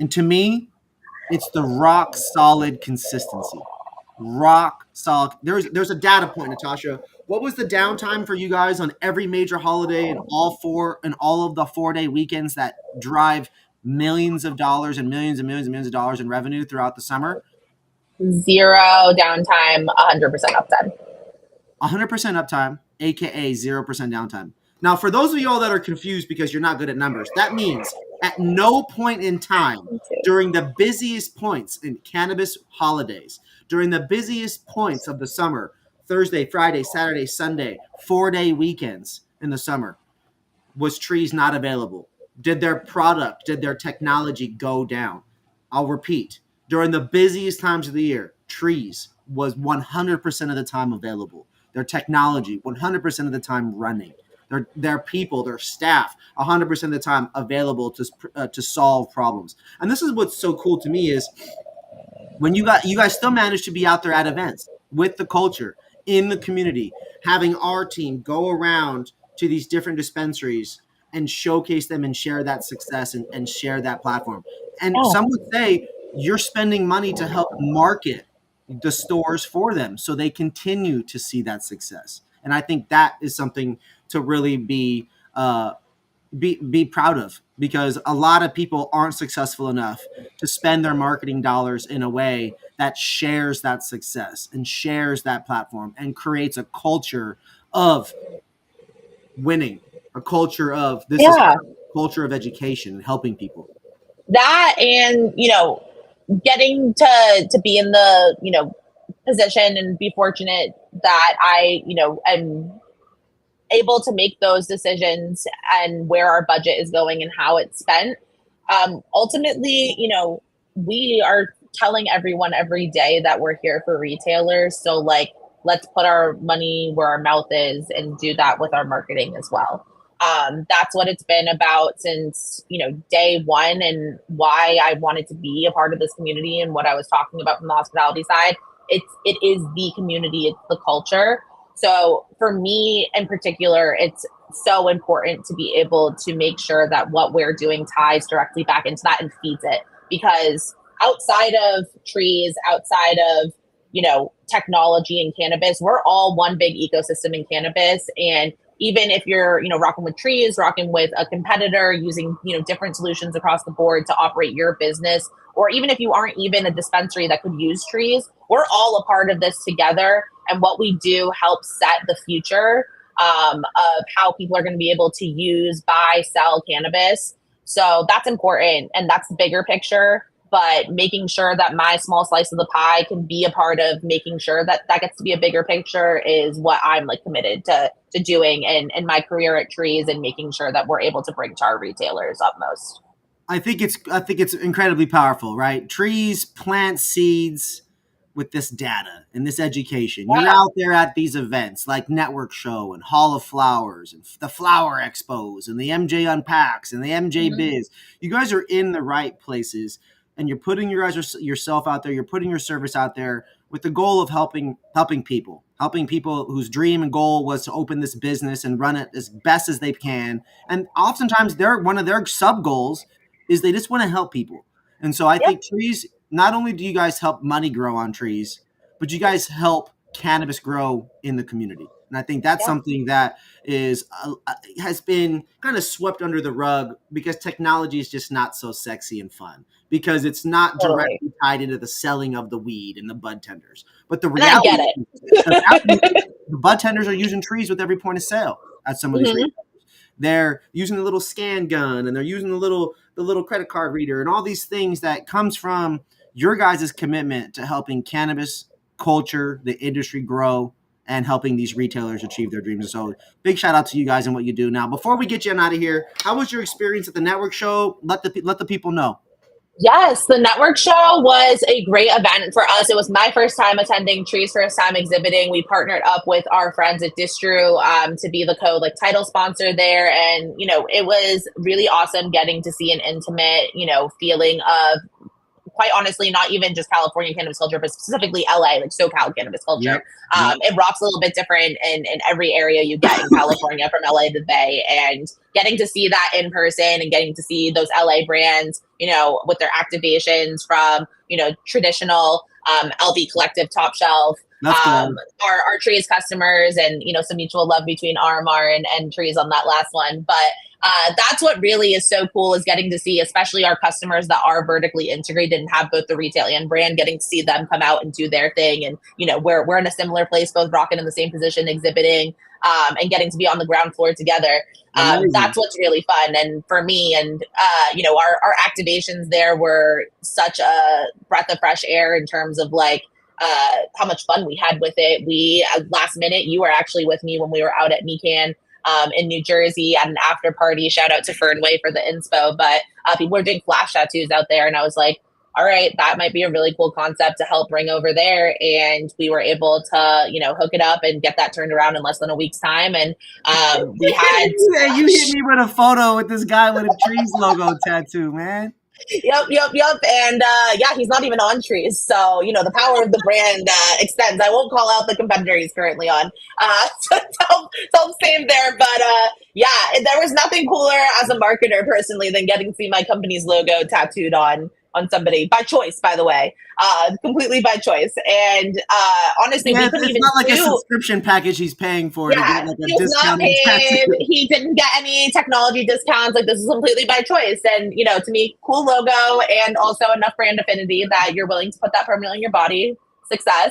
And to me, it's the rock solid consistency. Rock solid. There's a data point, Natasha. What was the downtime for you guys on every major holiday and all of the 4-day weekends that drive millions of dollars and millions and millions and millions of dollars in revenue throughout the summer? 0 downtime, 100% uptime. 100% uptime, aka 0% downtime. Now, for those of y'all that are confused because you're not good at numbers, that means at no point in time during the busiest points in cannabis holidays, during the busiest points of the summer, Thursday, Friday, Saturday, Sunday, 4-day weekends in the summer, was Treez not available? Did their product, did their technology go down? I'll repeat. During the busiest times of the year, Treez was 100% of the time available. Their technology, 100% of the time running. Their people, their staff, 100% of the time available to solve problems. And this is what's so cool to me is when you guys still manage to be out there at events with the culture in the community, having our team go around to these different dispensaries and showcase them and share that success and share that platform. And some would say you're spending money to help market the stores for them so they continue to see that success. And I think that is something to really be proud of, because a lot of people aren't successful enough to spend their marketing dollars in a way that shares that success and shares that platform and creates a culture of winning, a culture of this is a culture of education and helping people. That, and getting to be in the position and be fortunate that I am able to make those decisions and where our budget is going and how it's spent. Ultimately, we are telling everyone every day that we're here for retailers. So let's put our money where our mouth is and do that with our marketing as well. That's what it's been about since, day one, and why I wanted to be a part of this community and what I was talking about from the hospitality side. It is the community, it's the culture. So for me in particular, it's so important to be able to make sure that what we're doing ties directly back into that and feeds it. Because outside of Treez, outside of, technology and cannabis, we're all one big ecosystem in cannabis. And even if you're, rocking with Treez, rocking with a competitor, using, different solutions across the board to operate your business, or even if you aren't even a dispensary that could use Treez, we're all a part of this together. And what we do helps set the future of how people are going to be able to use, buy, sell cannabis. So that's important. And that's the bigger picture. But making sure that my small slice of the pie can be a part of making sure that that gets to be a bigger picture is what I'm committed to doing in my career at Treez, and making sure that we're able to bring to our retailers utmost. I think it's incredibly powerful, right? Treez plant seeds with this data and this education. You're out there at these events like Network Show and Hall of Flowers and the Flower Expos and the MJ Unpacks and the MJ Biz. You guys are in the right places, and you're putting yourself out there. You're putting your service out there with the goal of helping people whose dream and goal was to open this business and run it as best as they can. And oftentimes, one of their sub goals is they just want to help people. And so I think Treez, not only do you guys help money grow on Treez, but you guys help cannabis grow in the community. And I think that's something that is has been kind of swept under the rug because technology is just not so sexy and fun because it's not directly tied into the selling of the weed and the bud tenders. But the reality, the bud tenders are using Treez with every point of sale at some of these retailers. They're using the little scan gun and they're using the little credit card reader and all these things that comes from your guys' commitment to helping cannabis culture, the industry grow, and helping these retailers achieve their dreams. So big shout out to you guys and what you do. Now, before we get you out of here, how was your experience at the network show? Let the people know. Yes, the network show was a great event for us. It was my first time attending, Treez' first time exhibiting. We partnered up with our friends at Distru to be the title sponsor there. And, it was really awesome getting to see an intimate, feeling of, quite honestly, not even just California cannabis culture, but specifically LA, like SoCal cannabis culture. It rocks a little bit different in every area you get in California, from LA to the Bay. And getting to see that in person and getting to see those LA brands, with their activations from, traditional LV Collective, Top Shelf, our Treez customers, and, some mutual love between RMR and Treez on that last one. But that's what really is so cool, is getting to see, especially our customers that are vertically integrated and have both the retail and brand, getting to see them come out and do their thing. And, we're in a similar place, both rocking in the same position, exhibiting, and getting to be on the ground floor together. That's what's really fun. And for me, and, our activations there were such a breath of fresh air in terms of how much fun we had with it. We, last minute, you were actually with me when we were out at NECAN in New Jersey at an after party. Shout out to Fernway for the inspo. But people were doing flash tattoos out there. And I was like, all right, that might be a really cool concept to help bring over there. And we were able to, hook it up and get that turned around in less than a week's time. And we had... You hit me with a photo with this guy with a Treez logo tattoo, man. Yep. And he's not even on Treez. So, the power of the brand extends. I won't call out the competitor he's currently on. So don't save there. But there was nothing cooler as a marketer personally than getting to see my company's logo tattooed on somebody, by choice, by the way, completely by choice. And honestly, we couldn't even not like a subscription package he's paying for. Yeah, to get he was not paid. He didn't get any technology discounts. This is completely by choice. And, to me, cool logo, and also enough brand affinity that you're willing to put that permanently on your body. Success.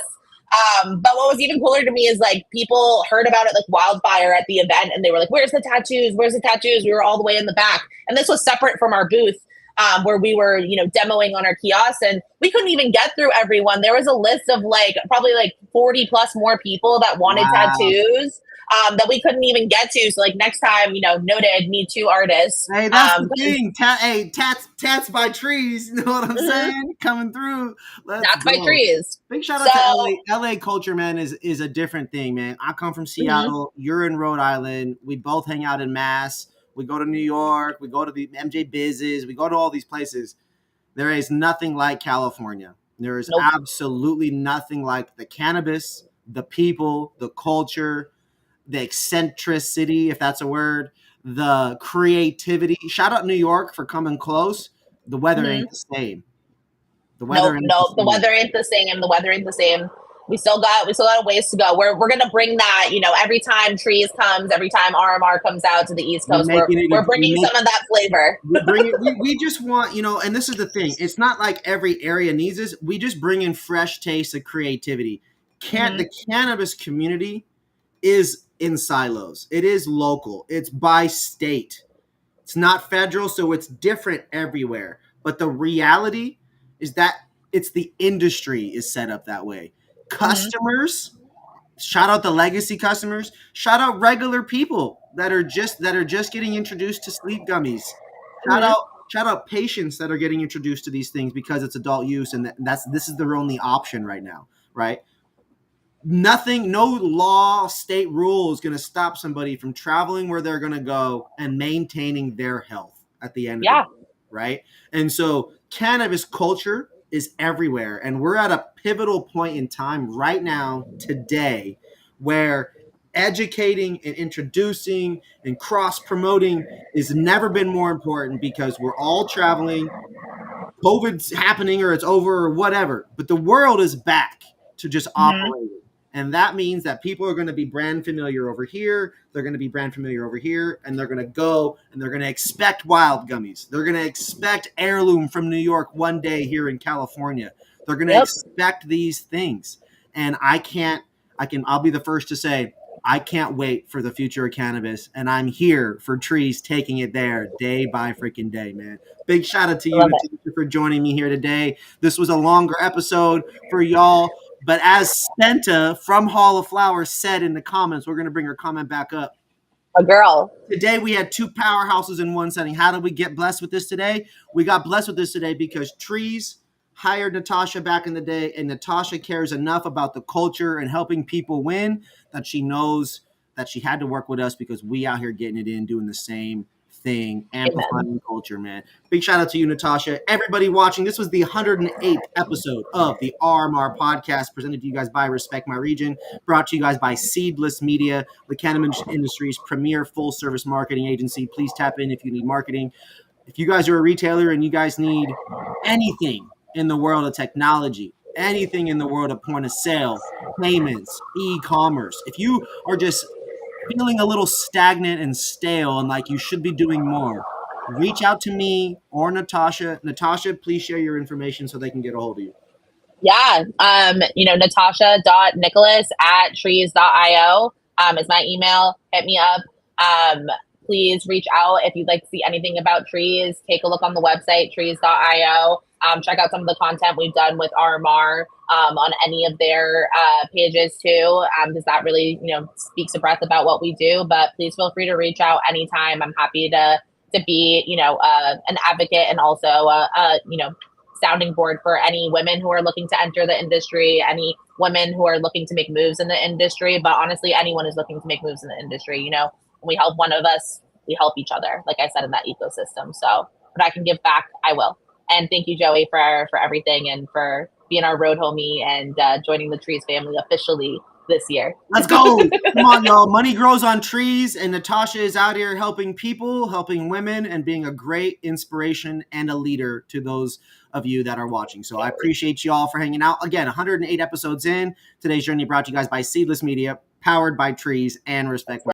But what was even cooler to me is people heard about it like wildfire at the event, and they were like, where's the tattoos? Where's the tattoos? We were all the way in the back. And this was separate from our booth. Where we were, demoing on our kiosks, and we couldn't even get through everyone. There was a list of probably 40 plus more people that wanted tattoos that we couldn't even get to. So next time, noted, need 2 artists. Hey, that's the thing. Tats by Treez. You know what I'm saying? Coming through. That's by Treez. Big shout out to LA. LA culture, man, is a different thing, man. I come from Seattle. You're in Rhode Island. We both hang out in Mass. We go to New York. We go to the MJ Bizzes. We go to all these places. There is nothing like California. There is absolutely nothing like the cannabis, the people, the culture, the eccentricity, if that's a word, the creativity. Shout out New York for coming close. The weather ain't the same. The weather ain't the same. We still got a ways to go. We're gonna bring that, every time Treez comes, every time RMR comes out to the East Coast, we're bringing some of that flavor. We just want, and this is the thing. It's not like every area needs this. We just bring in fresh taste of creativity. The cannabis community is in silos. It is local. It's by state. It's not federal, so it's different everywhere. But the reality is that it's the industry is set up that way. Customers, shout out the legacy customers, shout out regular people that are just getting introduced to sleep gummies. Shout out patients that are getting introduced to these things because it's adult use, and this is their only option right now, right? No law, state rule is going to stop somebody from traveling where they're going to go and maintaining their health at the end of the day, right? And so cannabis culture is everywhere. And we're at a pivotal point in time right now, today, where educating and introducing and cross-promoting has never been more important because we're all traveling. COVID's happening or it's over or whatever. But the world is back to just operating. And that means that people are going to be brand familiar over here. They're going to be brand familiar over here. And they're going to go and they're going to expect wild gummies. They're going to expect heirloom from New York one day here in California. They're going to expect these things. And I'll be the first to say, I can't wait for the future of cannabis. And I'm here for Treez taking it there day by freaking day, man. Big shout out to you, Natasha, for joining me here today. This was a longer episode for y'all. But as Spenta from Hall of Flowers said in the comments, we're going to bring her comment back up. A girl. Today we had two powerhouses in one setting. How did we get blessed with this today? We got blessed with this today because Treez hired Natasha back in the day, and Natasha cares enough about the culture and helping people win that she knows that she had to work with us because we out here getting it in, doing the same thing, amplifying culture, man. Big shout out to you, Natasha. Everybody watching, this was the 108th episode of the RMR Podcast, presented to you guys by Respect My Region, brought to you guys by Seedless Media, the cannabis industry's premier full-service marketing agency. Please tap in if you need marketing. If you guys are a retailer and you guys need anything in the world of technology, anything in the world of point of sale, payments, e-commerce, if you are just feeling a little stagnant and stale and like you should be doing more, reach out to me or Natasha. Natasha, please share your information so they can get a hold of you. Yeah. Natasha.Nicholas@treez.io is my email. Hit me up. Please reach out if you'd like to see anything about Treez. Take a look on the website, treez.io. Check out some of the content we've done with RMR on any of their pages too, because that really, speaks a breath about what we do. But please feel free to reach out anytime. I'm happy to be, an advocate and also, sounding board for any women who are looking to enter the industry, any women who are looking to make moves in the industry. But honestly, anyone is looking to make moves in the industry. When we help one of us, we help each other, like I said, in that ecosystem. So if I can give back, I will. And thank you, Joey, for everything and for being our road homie and joining the Treez family officially this year. Let's go. Come on, y'all. Money grows on trees, and Natasha is out here helping people, helping women, and being a great inspiration and a leader to those of you that are watching. So I appreciate you all for hanging out. Again, 108 episodes in. Today's journey brought to you guys by Seedless Media, powered by Treez, and Respect My